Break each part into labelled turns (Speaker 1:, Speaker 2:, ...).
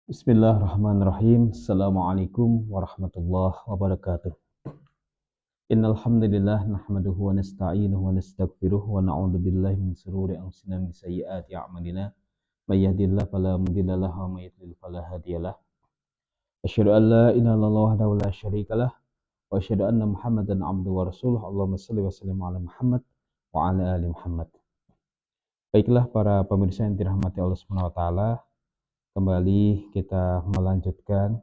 Speaker 1: Bismillahirrahmanirrahim. Assalamualaikum warahmatullahi wabarakatuh. Innal hamdalillah nahmaduhu wa nasta'inuhu wa nastaghfiruh wa na'udzu billahi min shururi anfusina wa min sayyiati a'malina. May yahdihillahu fala mudilla lahu wa may yudlil fala hadiyalah. Asyhadu an la ilaha illallah wahdahu la syarikalah wa asyhadu anna Muhammadan 'abduhu wa rasuluh. Allahumma shalli wa sallim ala Muhammad wa ala ali Muhammad. Baiklah para pemirsa yang dirahmati Allah Subhanahu wa taala, kembali kita melanjutkan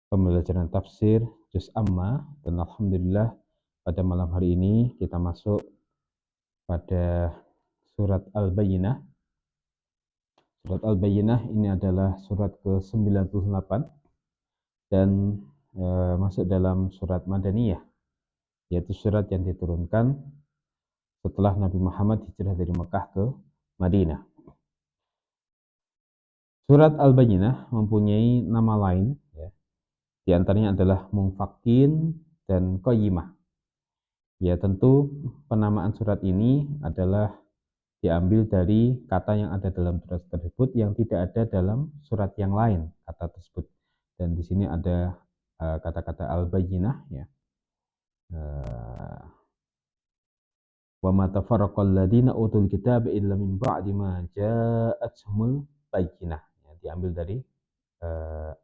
Speaker 1: pembelajaran tafsir Juz Amma, dan alhamdulillah pada malam hari ini kita masuk pada surat Al-Bayyinah. Surat Al-Bayyinah ini adalah surat ke-98 dan masuk dalam surat Madaniyah, yaitu surat yang diturunkan setelah Nabi Muhammad hijrah dari Mekah ke Madinah. Surat Al-Bayyinah mempunyai nama lain, ya. Di antaranya adalah Munfakin dan Qayyimah. Ya, tentu penamaan surat ini adalah diambil dari kata yang ada dalam surat tersebut yang tidak ada dalam surat yang lain, kata tersebut. Dan di sini ada kata-kata Al-Bayyinah, ya. Wa ma tafarraqal ladzina utul kitaba illa min ba'di ma ja'atuhumul bayyinah. Ya, diambil dari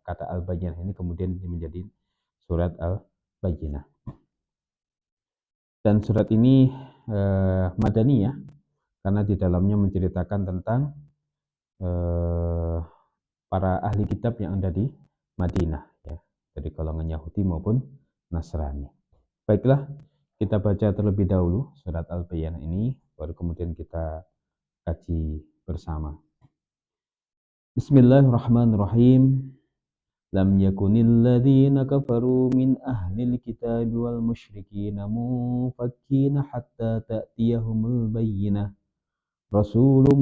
Speaker 1: kata Al-Bayyinah ini kemudian menjadi surat Al-Bayyinah. Dan surat ini Madaniyah karena di dalamnya menceritakan tentang para ahli kitab yang ada di Madinah, ya, dari golongan Yahudi maupun Nasrani. Baiklah, kita baca terlebih dahulu surat Al-Bayyinah ini, baru kemudian kita kaji bersama. Bismillahirrahmanirrahim. Lam yakunil ladzina kafaru min ahlil kitabi wal musyrikina munfakkina hatta ta'tiyahumul bayyinah. Rasulun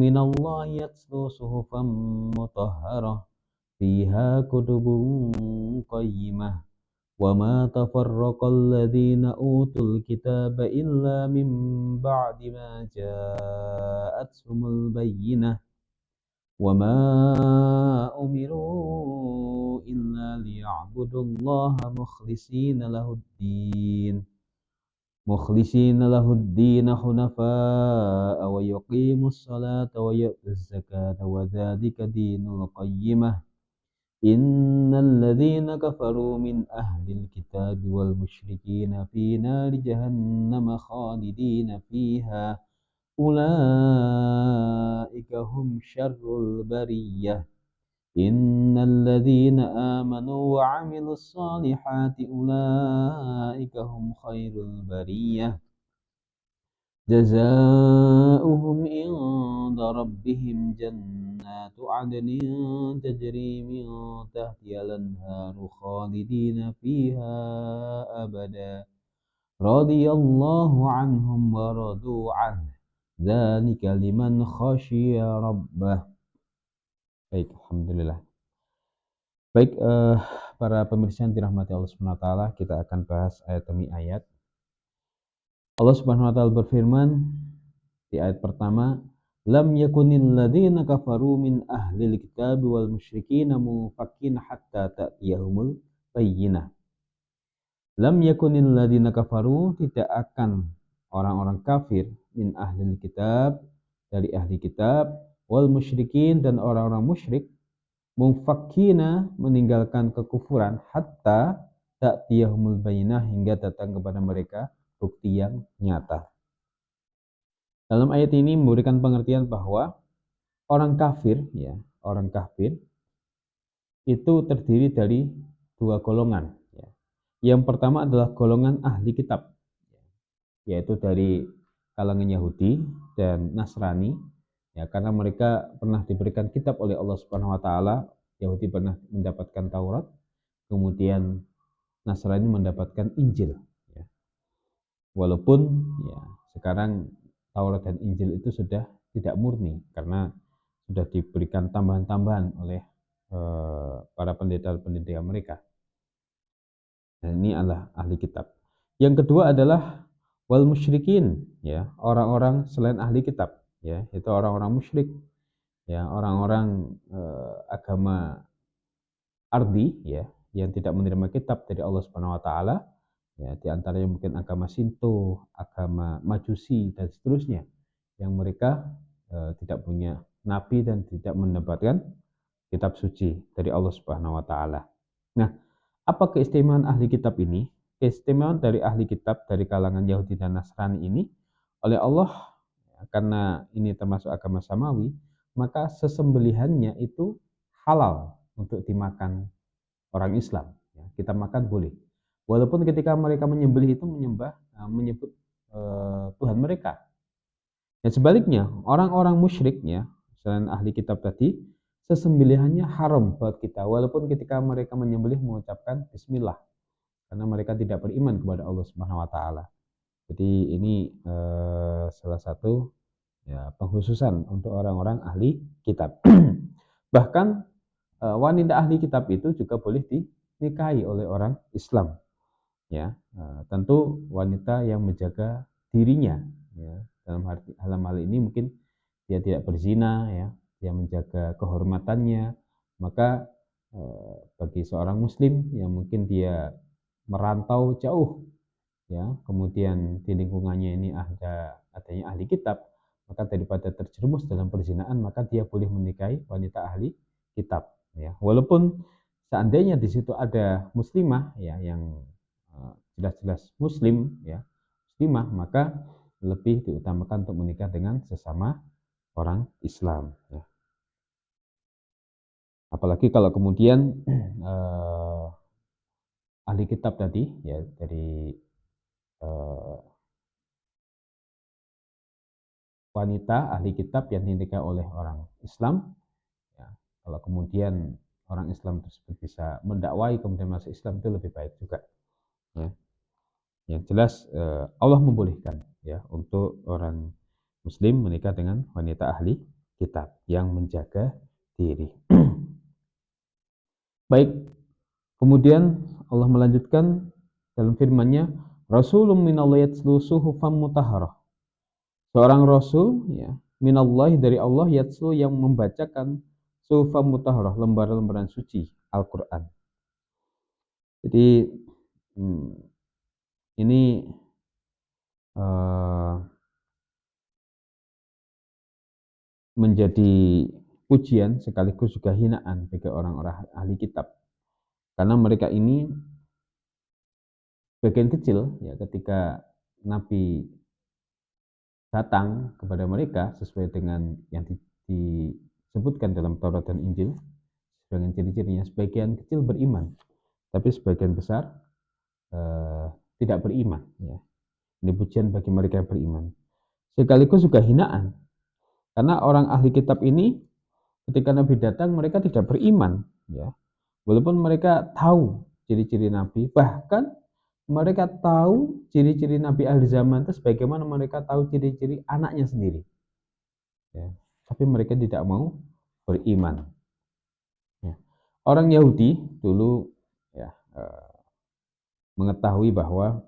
Speaker 1: minallahi yatlu suhufan mutahharah fiha kutubun qayyimah. وَمَا تَفَرَّقَ الَّذِينَ أُوتُوا الْكِتَابَ إِلَّا مِنْ بَعْدِ مَا جَاءَتْهُمُ الْبَيِّنَةُ وَمَا أُمِرُوا إِلَّا لِيَعْبُدُوا اللَّهَ مُخْلِصِينَ لَهُ الدِّينَ حُنَفَاءَ وَيُقِيمُوا الصَّلَاةَ وَيُؤْتُوا الزَّكَاةَ وَذَلِكَ دِينُ الْقَيِّمَةِ Innal ladzina kafaru min ahlil kitabi wal musyrikina fi nari jahannam khalidina fiha ulaika hum syarrul bariyah. Innal ladzina amanu wa 'amilus solihati ulaika hum khairul bariyah. Jazaohum inda rabbihim jannatu adnin tajri min tahtihal anharu khalidina fiha abada radiyallahu anhum wa radu an dzalika liman khasyiya rabbah. Baik, alhamdulillah. Baik, para pemirsa yang dirahmati Allah Subhanahu wa taala, kita akan bahas ayat demi ayat. Allah Subhanahu wa taala berfirman di ayat pertama, lam yakunil ladzina kafaru min ahlil kitab wal musyrikin munfakin hatta ta'tiyahumul bayyinah. Lam yakunil ladzina kafaru, tidak akan orang-orang kafir, min ahlil kitab, dari ahli kitab, wal musyrikin, dan orang-orang musyrik, munfakina, meninggalkan kekufuran, hatta ta'tiyahumul bayyinah, hingga datang kepada mereka bukti yang nyata. Dalam ayat ini memberikan pengertian bahwa orang kafir, ya, orang kafir itu terdiri dari dua golongan, ya. Yang pertama adalah golongan ahli kitab, yaitu dari kalangan Yahudi dan Nasrani, ya, karena mereka pernah diberikan kitab oleh Allah Subhanahu wa taala. Yahudi pernah mendapatkan Taurat, kemudian Nasrani mendapatkan Injil. Walaupun, ya, sekarang Taurat dan Injil itu sudah tidak murni karena sudah diberikan tambahan-tambahan oleh para pendeta-pendeta mereka. Dan ini adalah ahli kitab. Yang kedua adalah wal musyrikin, ya, orang-orang selain ahli kitab, ya, itu orang-orang musyrik ya orang-orang agama ardi ya yang tidak menerima kitab dari Allah Subhanahu wa taala, ya di antaranya mungkin agama Shinto, agama Majusi dan seterusnya yang mereka tidak punya nabi dan tidak mendapatkan kitab suci dari Allah Subhanahu wa taala. Nah, apa keistimewaan ahli kitab ini? Keistimewaan dari ahli kitab dari kalangan Yahudi dan Nasrani ini oleh Allah, karena ini termasuk agama samawi, maka sesembelihannya itu halal untuk dimakan orang Islam. Ya, kita makan boleh. Walaupun ketika mereka menyembelih itu menyebut Tuhan mereka. Dan sebaliknya, orang-orang musyrik ya, selain ahli kitab tadi, sesembelihannya haram buat kita. Walaupun ketika mereka menyembelih mengucapkan bismillah, karena mereka tidak beriman kepada Allah Subhanahu wa taala. Jadi ini salah satu ya pengkhususan untuk orang-orang ahli kitab. Bahkan wanita ahli kitab itu juga boleh dinikahi oleh orang Islam, ya. Tentu wanita yang menjaga dirinya, ya. Dalam hal ini mungkin dia tidak berzina, ya, dia menjaga kehormatannya. Maka bagi seorang muslim yang mungkin dia merantau jauh, ya, kemudian di lingkungannya ini adanya ahli kitab, maka daripada terjerumus dalam perzinaan, maka dia boleh menikahi wanita ahli kitab, ya. Walaupun seandainya di situ ada muslimah, ya, yang jelas-jelas muslim, ya, muslimah, maka lebih diutamakan untuk menikah dengan sesama orang Islam, ya. Apalagi kalau kemudian ahli kitab tadi, ya, dari eh, wanita ahli kitab yang dinikah oleh orang Islam, ya, kalau kemudian orang Islam tersebut bisa mendakwai kemudian masuk Islam, itu lebih baik juga, ya. Yang jelas Allah membolehkan, ya, untuk orang Muslim menikah dengan wanita ahli kitab yang menjaga diri. Baik, kemudian Allah melanjutkan dalam firman-Nya, Rasulun minallahi yatslu suhufan mutahharah. Seorang rasul, ya, minallahi dari Allah, yatslu yang membacakan suhufan mutahharah, lembaran-lembaran suci Al-Qur'an. Jadi ini menjadi pujian sekaligus juga hinaan bagi orang-orang ahli kitab, karena mereka ini bagian kecil, ya, ketika Nabi datang kepada mereka sesuai dengan yang disebutkan dalam Taurat dan Injil dengan ciri-cirinya, sebagian kecil beriman, tapi sebagian besar tidak beriman, ya. Ini pujian bagi mereka yang beriman, sekaligus juga hinaan, karena orang ahli kitab ini ketika Nabi datang mereka tidak beriman, ya. Walaupun mereka tahu ciri-ciri Nabi, bahkan mereka tahu ciri-ciri Nabi akhir zaman itu sebagaimana mereka tahu ciri-ciri anaknya sendiri, ya. Tapi mereka tidak mau beriman, ya. Orang Yahudi dulu, ya, mengetahui bahwa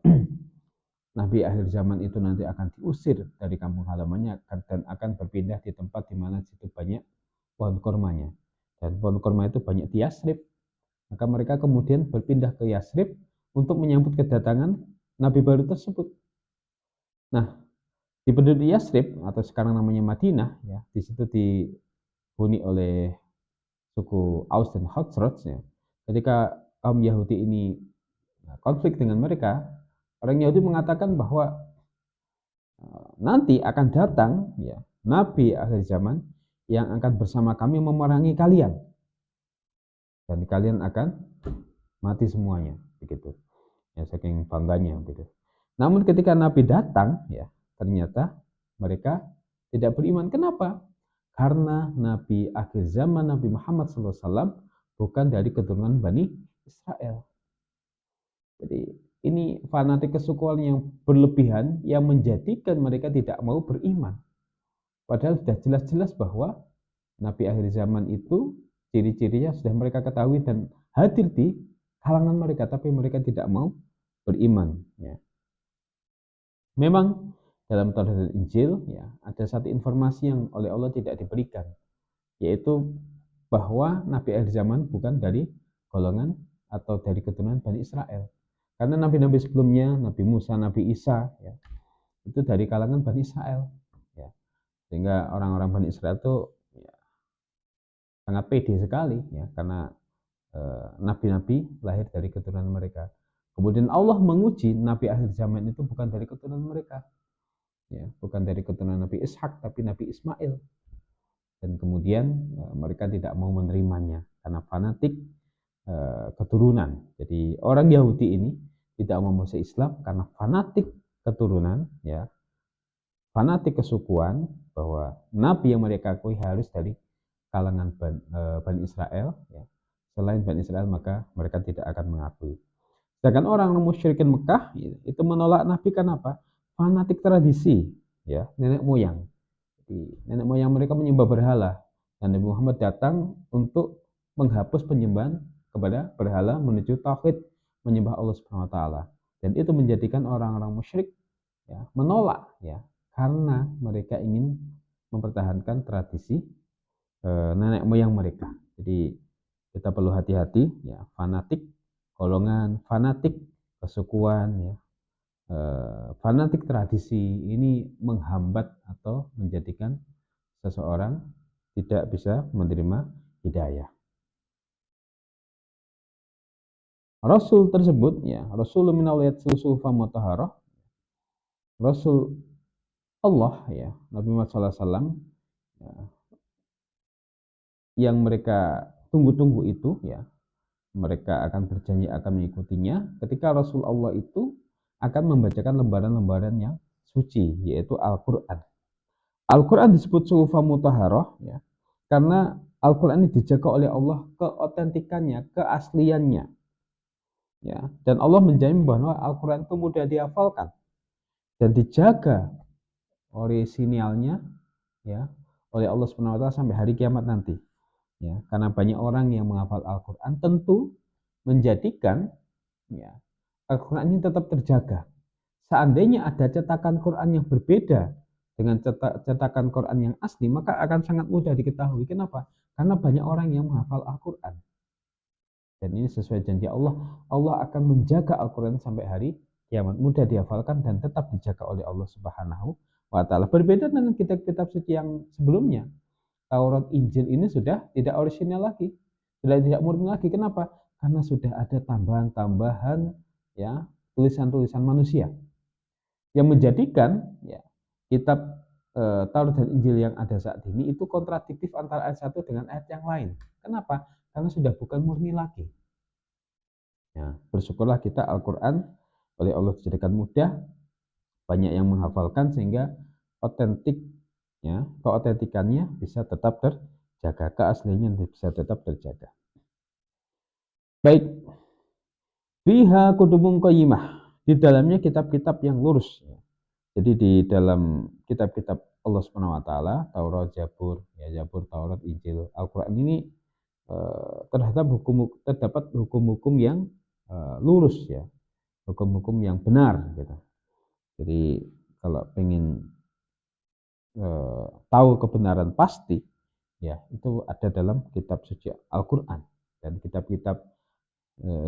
Speaker 1: Nabi akhir zaman itu nanti akan diusir dari kampung halamannya dan akan berpindah di tempat di mana situ banyak pohon kormanya, dan pohon korma itu banyak di Yasrib. Maka mereka kemudian berpindah ke Yasrib untuk menyambut kedatangan Nabi baru tersebut. Nah, di penduduk Yasrib atau sekarang namanya Madinah, ya, di situ dihuni oleh suku Aus dan Khazraj, ya. Ketika kaum Yahudi ini konflik dengan mereka, orang Yahudi mengatakan bahwa nanti akan datang, ya, Nabi akhir zaman yang akan bersama kami memerangi kalian, dan kalian akan mati semuanya, begitu. Ya, saking bangganya, begitu. Namun ketika Nabi datang, ya, ternyata mereka tidak beriman. Kenapa? Karena Nabi akhir zaman, Nabi Muhammad SAW, bukan dari keturunan Bani Israel. Jadi ini fanatik kesukuan yang berlebihan yang menjadikan mereka tidak mau beriman. Padahal sudah jelas-jelas bahwa Nabi akhir zaman itu ciri-cirinya sudah mereka ketahui dan hadir di kalangan mereka, tapi mereka tidak mau beriman, ya. Memang dalam Taurat dan Injil, ya, ada satu informasi yang oleh Allah tidak diberikan, yaitu bahwa Nabi akhir zaman bukan dari golongan atau dari keturunan Bani Israel. Karena nabi-nabi sebelumnya, Nabi Musa, Nabi Isa, ya, itu dari kalangan Bani Israel. Ya. Sehingga orang-orang Bani Israel itu ya, sangat pede sekali, ya, karena nabi-nabi lahir dari keturunan mereka. Kemudian Allah menguji Nabi akhir zaman itu bukan dari keturunan mereka, ya, bukan dari keturunan Nabi Ishak, tapi Nabi Ismail. Dan kemudian mereka tidak mau menerimanya karena fanatik keturunan. Jadi orang Yahudi ini tidak mau masuk Islam karena fanatik keturunan, ya, fanatik kesukuan, bahwa nabi yang mereka akui harus dari kalangan Bani Israel, ya. Selain Bani Israel maka mereka tidak akan mengakui. Sedangkan orang musyrikin Mekah itu menolak nabi karena apa? Fanatik tradisi, ya, nenek moyang. Nenek moyang mereka menyembah berhala, dan Nabi Muhammad datang untuk menghapus penyembahan kepada berhala menuju tauhid, menyembah Allah Subhanahu wa taala. Dan itu menjadikan orang-orang musyrik, ya, menolak, ya, karena mereka ingin mempertahankan tradisi nenek moyang mereka. Jadi kita perlu hati-hati, ya, fanatik golongan, fanatik kesukuan, ya, fanatik tradisi ini menghambat atau menjadikan seseorang tidak bisa menerima hidayah. Rasul tersebut, ya, Rasul min awliyat susufa mutahharah, Rasul Allah, ya, Nabi Muhammad SAW, ya, yang mereka tunggu-tunggu itu, ya, mereka akan berjanji akan mengikutinya ketika Rasul Allah itu akan membacakan lembaran-lembaran yang suci, yaitu Al-Quran. Al-Quran disebut suhufa mutahharah, ya, karena Al-Quran ini dijaga oleh Allah keotentikannya, keasliannya, ya, dan Allah menjamin bahwa Al-Quran itu mudah dihafalkan dan dijaga orisinalnya, ya, oleh Allah Subhanahu wa taala sampai hari kiamat nanti, ya, karena banyak orang yang menghafal Al-Quran tentu menjadikan, ya, Al-Quran ini tetap terjaga. Seandainya ada cetakan Quran yang berbeda dengan cetakan Quran yang asli, maka akan sangat mudah diketahui. Kenapa? Karena banyak orang yang menghafal Al-Quran. Dan ini sesuai janji Allah. Allah akan menjaga Al-Quran sampai hari kiamat. Mudah dihafalkan dan tetap dijaga oleh Allah Subhanahu wa taala. Berbeda dengan kitab-kitab suci yang sebelumnya. Taurat, Injil ini sudah tidak orisinal lagi. Sudah tidak murni lagi. Kenapa? Karena sudah ada tambahan-tambahan, ya, tulisan-tulisan manusia yang menjadikan, ya, kitab Taurat dan Injil yang ada saat ini itu kontradiktif antara ayat satu dengan ayat yang lain. Kenapa? Karena sudah bukan murni lagi. Ya, bersyukurlah kita Al-Quran oleh Allah dijadikan mudah, banyak yang menghafalkan sehingga otentik, ya, keotentikannya bisa tetap terjaga, keasliannya bisa tetap terjaga. Baik, fiha kutubun qayyimah, di dalamnya kitab-kitab yang lurus. Jadi di dalam kitab-kitab Allah Subhanahu wa taala, Taurat, Zabur, ya, Zabur, Taurat, Injil, Al-Qur'an ini terdapat hukum-hukum yang lurus, ya, hukum-hukum yang benar, gitu. Jadi kalau pengen tahu kebenaran pasti, ya, itu ada dalam kitab suci Al-Qur'an dan kitab-kitab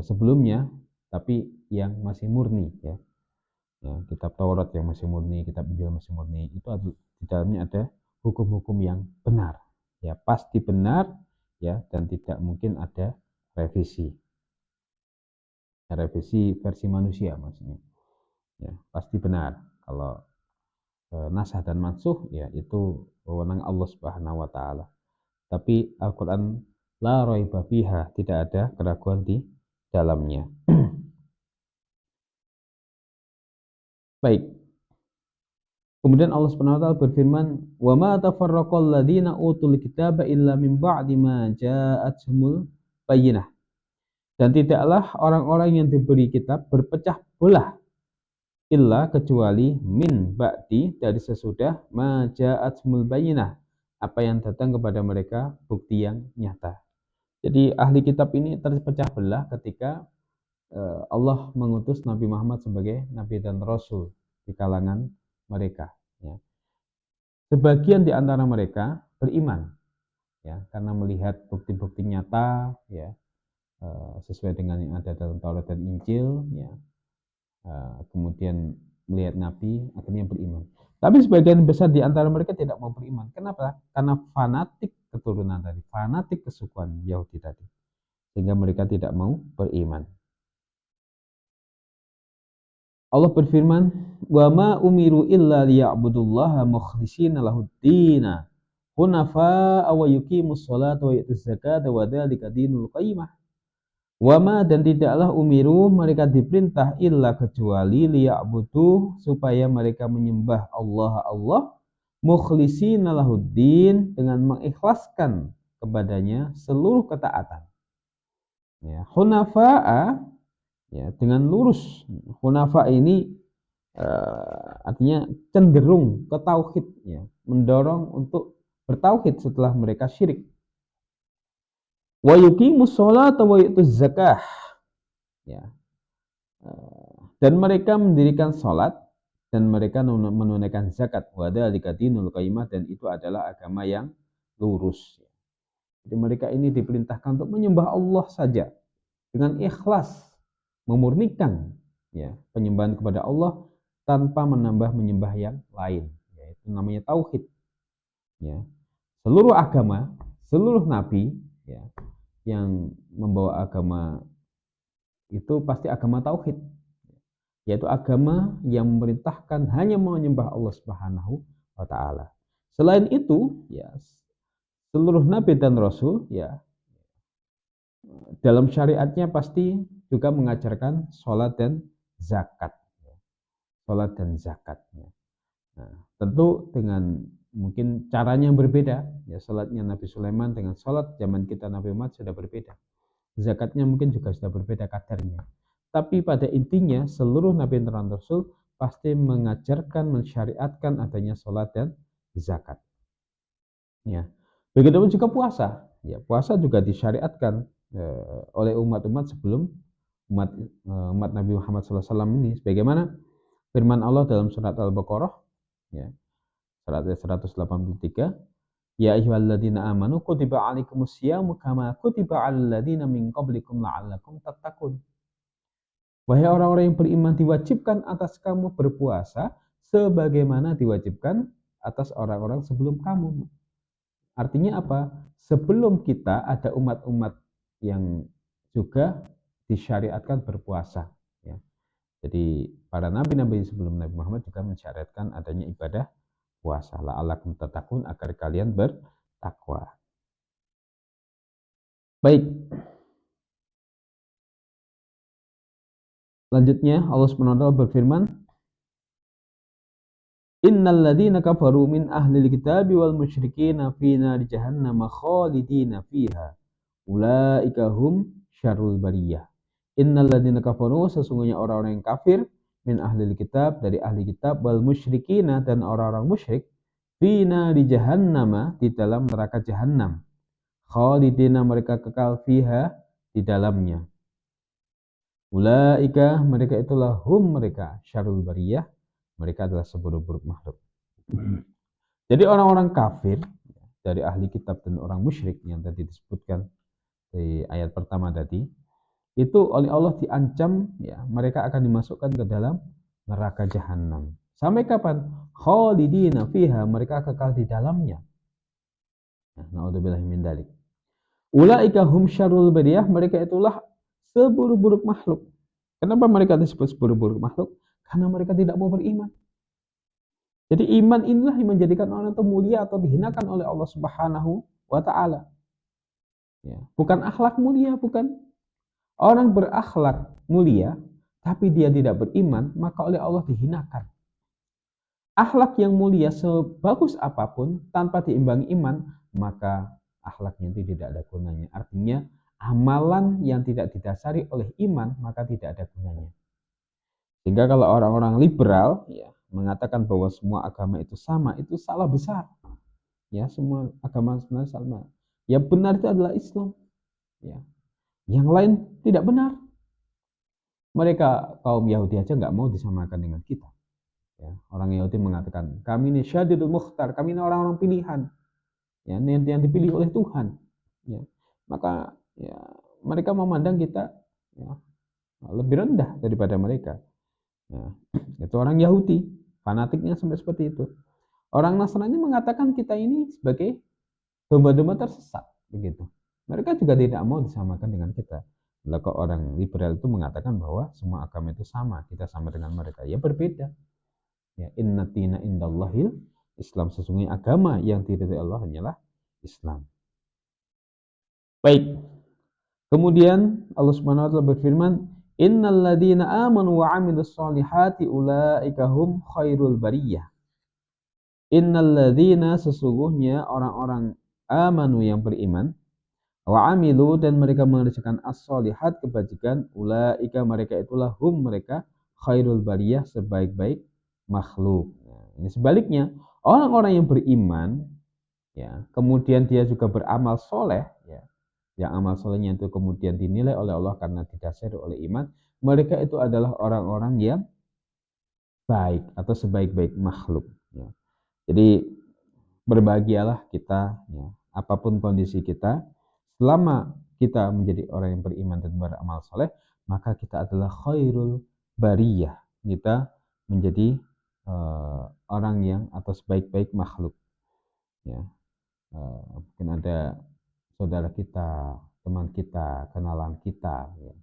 Speaker 1: sebelumnya, tapi yang masih murni, ya. Ya, kitab Taurat yang masih murni, kitab Injil masih murni, itu di dalamnya ada hukum-hukum yang benar, ya, pasti benar, ya, dan tidak mungkin ada revisi versi manusia maksudnya, ya, pasti benar. Kalau nasah dan mansuh, ya, itu wewenang Allah Subhanahu wa taala. Tapi Al-Qur'an la raiba fiha, tidak ada keraguan di dalamnya. Baik. Kemudian Allah Subhanahu wa taala berfirman, "Wa ma tafarraqal ladzina utul kitaba illa min ba'di ma ja'atuhumul bayyinah." Dan tidaklah orang-orang yang diberi kitab berpecah belah illa kecuali min ba'di, dari sesudah ma ja'atuhumul bayyinah, apa yang datang kepada mereka bukti yang nyata. Jadi ahli kitab ini terpecah belah ketika Allah mengutus Nabi Muhammad sebagai nabi dan rasul di kalangan mereka, ya. Sebagian di antara mereka beriman, ya, karena melihat bukti-bukti nyata, ya, sesuai dengan yang ada dalam Taurat dan Injil, ya, kemudian melihat Nabi, akhirnya beriman. Tapi sebagian besar di antara mereka tidak mau beriman. Kenapa? Karena fanatik keturunan tadi, fanatik kesukuan Yahudi tadi, sehingga mereka tidak mau beriman. Allah berfirman, "Wa ma umiru illa liya'budullaha mukhlishina lahuddina hunafa'a wa yuqimus sholata wa yu'tuz zakata wa dzalika dinul qayyimah." Wa ma dan tidaklah umiru mereka diperintah illa kecuali liya'budu supaya mereka menyembah Allah mukhlishina lahuddin dengan mengikhlaskan kepadanya seluruh ketaatan. Ya, hunafa'a ya dengan lurus. Hunafa ini artinya cenderung ke tauhid, ya, mendorong untuk bertauhid setelah mereka syirik. Wa yuqimus sholata wa yu'tuz zakah, ya, dan mereka mendirikan sholat dan mereka menunaikan zakat. Wa dzalika dinul qayyimah, dan itu adalah agama yang lurus. Jadi mereka ini diperintahkan untuk menyembah Allah saja dengan ikhlas, memurnikan, ya, penyembahan kepada Allah tanpa menambah menyembah yang lain, yaitu namanya tauhid. Ya, seluruh agama, seluruh nabi, ya, yang membawa agama itu pasti agama tauhid, yaitu agama yang memerintahkan hanya menyembah Allah Subhanahu wa taala. Selain itu, ya, seluruh nabi dan rasul, ya, dalam syariatnya pasti juga mengajarkan sholat dan zakat. Sholat dan zakat. Nah, tentu dengan mungkin caranya yang berbeda. Ya, sholatnya Nabi Sulaiman dengan sholat zaman kita Nabi Muhammad sudah berbeda. Zakatnya mungkin juga sudah berbeda kadarnya. Tapi pada intinya seluruh Nabi dan Rasul pasti mengajarkan, mensyariatkan adanya sholat dan zakat. Ya, begitupun juga puasa. Ya, puasa juga disyariatkan oleh umat-umat sebelum umat Nabi Muhammad SAW ini. Sebagaimana firman Allah dalam surat Al-Baqarah, ya, surat 183, ya ayyuhalladzina amanu kutiba alaikumusyamu kama kutiba alal ladzina min qablikum la'allakum tattaqun. Wahai orang-orang yang beriman, diwajibkan atas kamu berpuasa sebagaimana diwajibkan atas orang-orang sebelum kamu. Artinya apa? Sebelum kita ada umat-umat yang juga disyariatkan berpuasa. Ya. Jadi para nabi-nabi sebelum Nabi Muhammad juga mensyariatkan adanya ibadah puasa. La'allakum tattaqun, agar kalian bertakwa. Baik. Lanjutnya Allah SWT berfirman, Innal ladzina kafaru min ahlil kitabi wal musyrikina fi nari jahannam khalidina fiha. Ulaika hum syarrul bariyah. Innal ladzina kafaru, sesungguhnya orang-orang yang kafir, min ahlil kitab, dari ahli kitab, wal musyrikina, dan orang-orang musyrik, fi nari jahannam, di dalam neraka jahannam. Khalidina, mereka kekal fiha, di dalamnya. Ulaika, mereka itulah hum, mereka syarrul bariyah, mereka adalah seburuk-buruk makhluk. Jadi orang-orang kafir dari ahli kitab dan orang musyrik yang tadi disebutkan di ayat pertama tadi, itu oleh Allah diancam, ya, mereka akan dimasukkan ke dalam neraka jahanam. Sampai kapan? Khalidina fiha, mereka kekal di dalamnya. Naudzubillahi min dzalik. Ulaika hum syarrul bariyah, mereka itulah seburuk-buruk makhluk. Kenapa mereka disebut seburuk-buruk makhluk? Karena mereka tidak mau beriman. Jadi iman inilah yang menjadikan orang itu mulia atau dihinakan oleh Allah Subhanahu wa taala. Ya, bukan akhlak mulia, bukan. Orang berakhlak mulia tapi dia tidak beriman, maka oleh Allah dihinakan. Akhlak yang mulia sebagus apapun tanpa diimbangi iman, maka akhlaknya itu tidak ada gunanya. Artinya amalan yang tidak didasari oleh iman maka tidak ada gunanya. Sehingga kalau orang-orang liberal, ya, mengatakan bahwa semua agama itu sama, itu salah besar. Ya, semua agama sebenarnya sama. Yang benar itu adalah Islam. Ya. Yang lain tidak benar. Mereka kaum Yahudi aja nggak mau disamakan dengan kita. Ya. Orang Yahudi mengatakan, kami ini syadidul mukhtar, kami ini orang-orang pilihan. ya, yang dipilih oleh Tuhan, ya, maka ya mereka memandang kita ya, lebih rendah daripada mereka. Nah, itu orang Yahudi, fanatiknya sampai seperti itu. Orang Nasrani mengatakan kita ini sebagai domba-domba tersesat, begitu. Mereka juga tidak mau disamakan dengan kita. Lalu kok orang liberal itu mengatakan bahwa semua agama itu sama, kita sama dengan mereka. Ya berbeda. Ya, inna tina indallahil Islam, sesungguhnya agama yang diridhai Allah hanyalah Islam. Baik. Kemudian Allah Subhanahu wa taala berfirman, "Innal ladzina amanu wa 'amilus solihati ulaika hum khairul bariyah." Innal ladzina, sesungguhnya orang-orang amanu yang beriman, wa 'amilu dan mereka mengerjakan as-solihat kebajikan, ulaika mereka itulah hum mereka khairul bariyah sebaik-baik makhluk. Nah, ini sebaliknya, orang-orang yang beriman ya, kemudian dia juga beramal soleh ya, yang amal solehnya itu kemudian dinilai oleh Allah karena didasari oleh iman, mereka itu adalah orang-orang yang baik atau sebaik-baik makhluk ya. Jadi berbahagialah kita ya, apapun kondisi kita, selama kita menjadi orang yang beriman dan beramal soleh, maka kita adalah khairul bariyah, kita menjadi orang yang atau sebaik-baik makhluk ya. Mungkin ada saudara kita, teman kita, kenalan kita ya.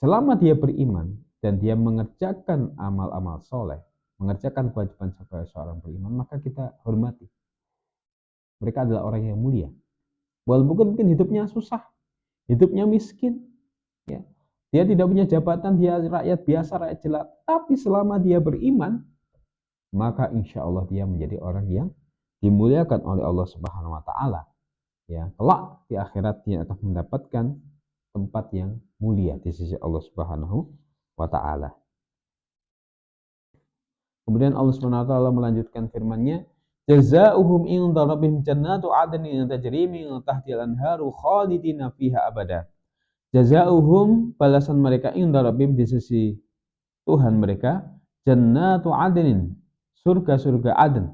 Speaker 1: Selama dia beriman dan dia mengerjakan amal-amal soleh, mengerjakan kewajiban sebagai seorang beriman, maka kita hormati. Mereka adalah orang yang mulia. Walaupun mungkin hidupnya susah, hidupnya miskin, ya. Dia tidak punya jabatan, dia rakyat biasa, rakyat jelata. Tapi selama dia beriman, maka insya Allah dia menjadi orang yang dimuliakan oleh Allah Subhanahu Wa Taala. Ya, kelak di akhirat dia akan mendapatkan tempat yang mulia di sisi Allah Subhanahu Wa Taala. Kemudian Allah Subhanahu Wa Taala melanjutkan firman-Nya, jazaohum inda rabbihim jannatu adnin tajri min tahtiha al-anharu khalidina fiha abada. Jazaohum, balasan mereka inda rabbihim di sisi Tuhan mereka, jannatu adnin, surga-surga Aden,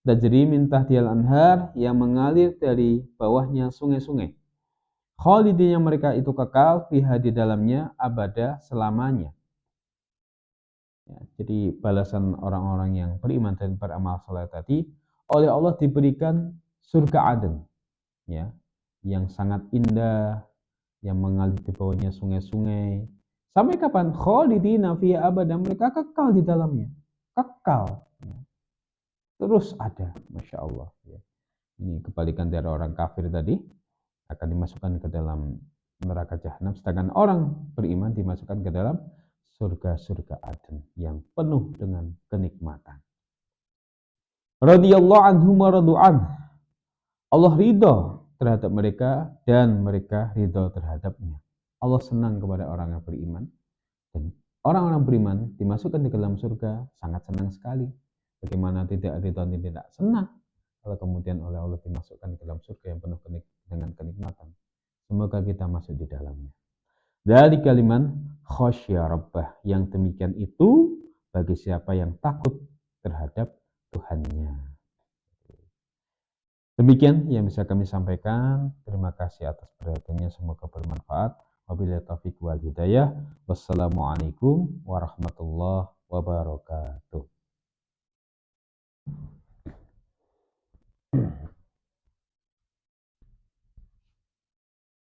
Speaker 1: tajri min tahtiha al-anhar, yang mengalir dari bawahnya sungai-sungai. Khalidina, mereka itu kekal, fiha di dalamnya, abada, selamanya. Ya, jadi balasan orang-orang yang beriman dan beramal saleh tadi, oleh Allah diberikan surga Aden, ya, yang sangat indah, yang mengalir di bawahnya sungai-sungai. Sampai kapan? Khalidina fiha abada, mereka kekal di dalamnya, kekal, ya. Terus ada, masya Allah. Ya. Ini kebalikan dari orang kafir tadi, akan dimasukkan ke dalam neraka jahanam, sedangkan orang beriman dimasukkan ke dalam surga-surga Aden yang penuh dengan kenikmatan. Radhiyallahu anhum wa radu'an. Allah ridho terhadap mereka dan mereka ridho terhadapnya. Allah senang kepada orang yang beriman, dan orang-orang beriman dimasukkan di dalam surga sangat senang sekali. Bagaimana tidak ridho dan tidak senang kalau kemudian oleh Allah dimasukkan di dalam surga yang penuh dengan kenikmatan. Semoga kita masuk di dalamnya. Dari kalimat khosya rabbah, yang demikian itu bagi siapa yang takut terhadap Tuhannya. Demikian yang bisa kami sampaikan. Terima kasih atas perhatiannya, semoga bermanfaat. Wabillahi taufiq wal hidayah. Wassalamualaikum warahmatullahi wabarakatuh.